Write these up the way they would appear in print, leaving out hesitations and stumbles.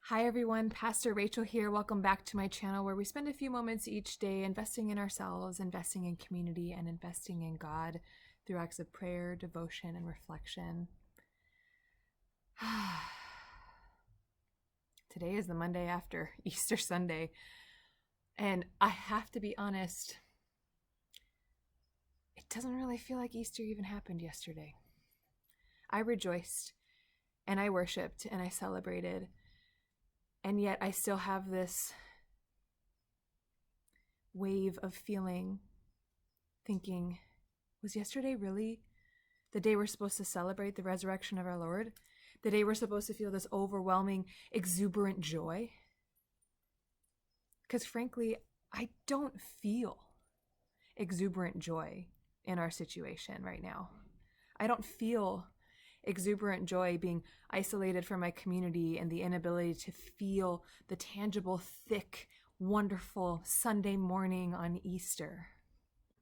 Hi everyone, Pastor Rachel here. Welcome back to my channel where we spend a few moments each day investing in ourselves, investing in community, and investing in God through acts of prayer, devotion, and reflection. Today is the Monday after Easter Sunday, and I have to be honest, it doesn't really feel like Easter even happened yesterday. I rejoiced, and I worshiped, and I celebrated. And yet I still have this wave of feeling, thinking, was yesterday really the day we're supposed to celebrate the resurrection of our Lord? The day we're supposed to feel this overwhelming, exuberant joy? Because frankly, I don't feel exuberant joy in our situation right now. I don't feel exuberant joy being isolated from my community and the inability to feel the tangible, thick, wonderful Sunday morning on Easter.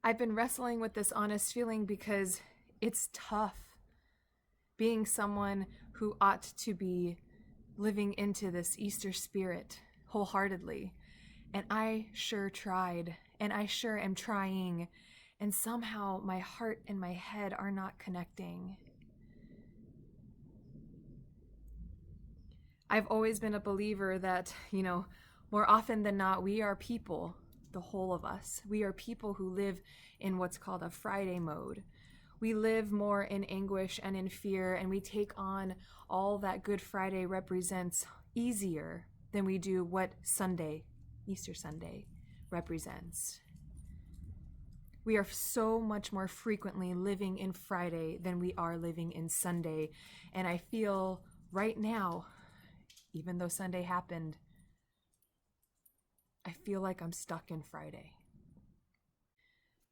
I've been wrestling with this honest feeling because it's tough being someone who ought to be living into this Easter spirit wholeheartedly. And I sure tried, and I sure am trying, and somehow my heart and my head are not connecting. I've always been a believer that, more often than not, we are people, the whole of us. We are people who live in what's called a Friday mode. We live more in anguish and in fear, and we take on all that Good Friday represents easier than we do what Sunday, Easter Sunday, represents. We are so much more frequently living in Friday than we are living in Sunday. And I feel right now, even though Sunday happened, I feel like I'm stuck in Friday.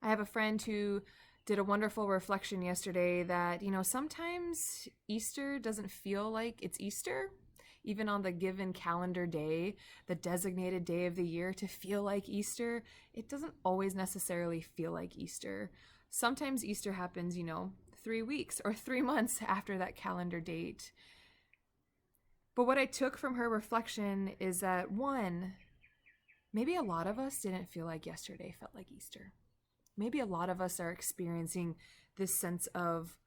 I have a friend who did a wonderful reflection yesterday that, sometimes Easter doesn't feel like it's Easter, even on the given calendar day, the designated day of the year to feel like Easter. It doesn't always necessarily feel like Easter. Sometimes Easter happens, 3 weeks or 3 months after that calendar date. But what I took from her reflection is that, one, maybe a lot of us didn't feel like yesterday felt like Easter. Maybe a lot of us are experiencing this sense of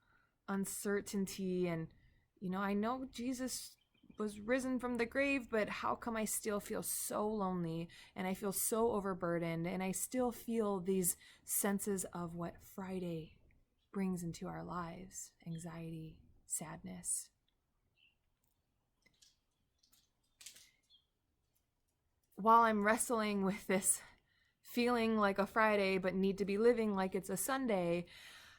uncertainty and, I know Jesus was risen from the grave, but how come I still feel so lonely and I feel so overburdened and I still feel these senses of what Friday brings into our lives, anxiety, sadness. While I'm wrestling with this feeling like a Friday but need to be living like it's a Sunday,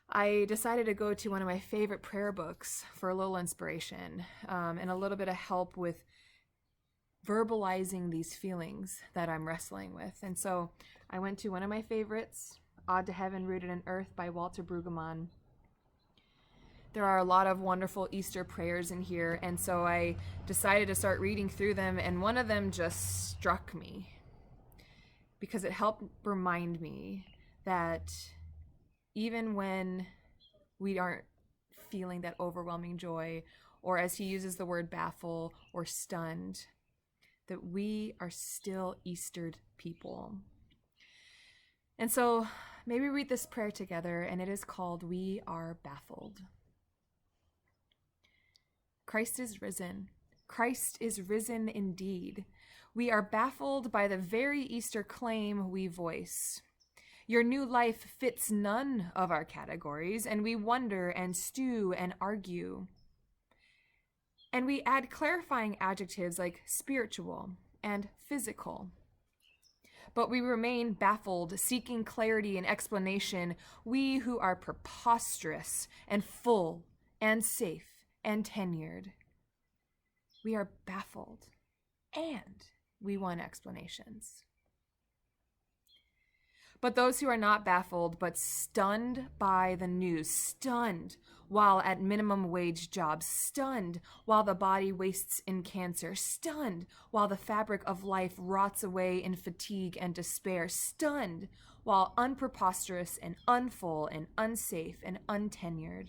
I decided to go to one of my favorite prayer books for a little inspiration and a little bit of help with verbalizing these feelings that I'm wrestling with. And so I went to one of my favorites, Ode to Heaven, Rooted in Earth by Brueggemann. There are a lot of wonderful Easter prayers in here, and so I decided to start reading through them, and one of them just struck me because it helped remind me that even when we aren't feeling that overwhelming joy, or as he uses the word baffled or stunned, that we are still Eastered people. And so maybe read this prayer together, and it is called We Are Baffled. Christ is risen. Christ is risen indeed. We are baffled by the very Easter claim we voice. Your new life fits none of our categories, and we wonder and stew and argue. And we add clarifying adjectives like spiritual and physical. But we remain baffled, seeking clarity and explanation, we who are preposterous and full and safe and tenured. We are baffled, and we want explanations. But those who are not baffled, but stunned by the news, stunned while at minimum wage jobs, stunned while the body wastes in cancer, stunned while the fabric of life rots away in fatigue and despair, stunned while unpreposterous and unfull and unsafe and untenured,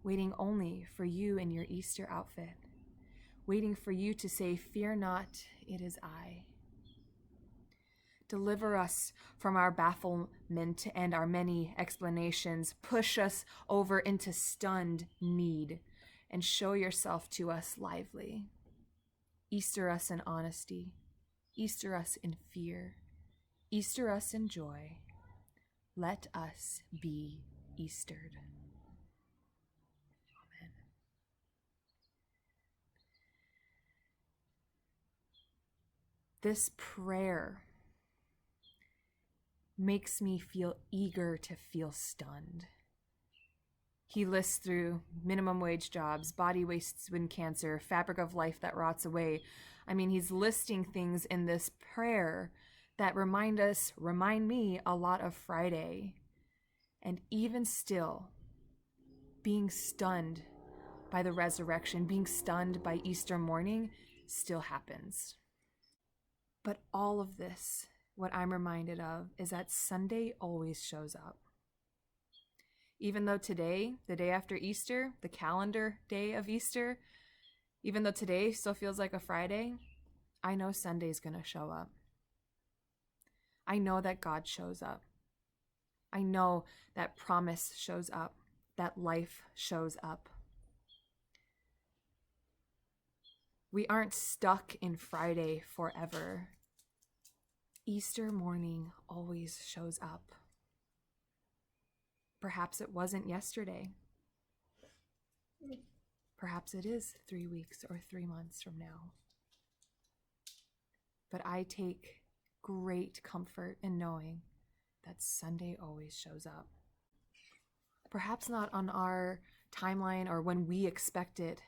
waiting only for you in your Easter outfit, waiting for you to say, "Fear not, it is I." Deliver us from our bafflement and our many explanations. Push us over into stunned need and show yourself to us lively. Easter us in honesty. Easter us in fear. Easter us in joy. Let us be Eastered. Amen. This prayer makes me feel eager to feel stunned. He lists through minimum wage jobs, body waste and cancer, fabric of life that rots away. I mean, he's listing things in this prayer that remind me a lot of Friday. And even still, being stunned by the resurrection, being stunned by Easter morning still happens. But all of this, what I'm reminded of, is that Sunday always shows up. Even though today, the day after Easter, the calendar day of Easter, even though today still feels like a Friday, I know Sunday's going to show up. I know that God shows up. I know that promise shows up, that life shows up. We aren't stuck in Friday forever. Easter morning always shows up. Perhaps it wasn't yesterday. Perhaps it is 3 weeks or 3 months from now. But I take great comfort in knowing that Sunday always shows up. Perhaps not on our timeline or when we expect it,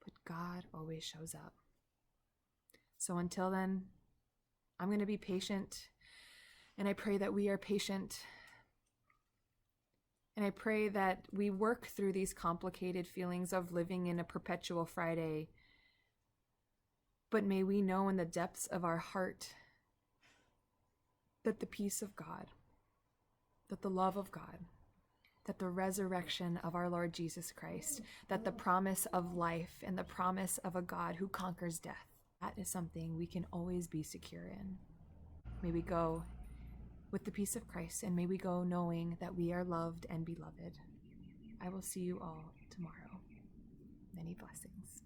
but God always shows up. So until then, I'm going to be patient, and I pray that we are patient. And I pray that we work through these complicated feelings of living in a perpetual Friday. But may we know in the depths of our heart that the peace of God, that the love of God, that the resurrection of our Lord Jesus Christ, that the promise of life and the promise of a God who conquers death, that is something we can always be secure in. May we go with the peace of Christ, and may we go knowing that we are loved and beloved. I will see you all tomorrow. Many blessings.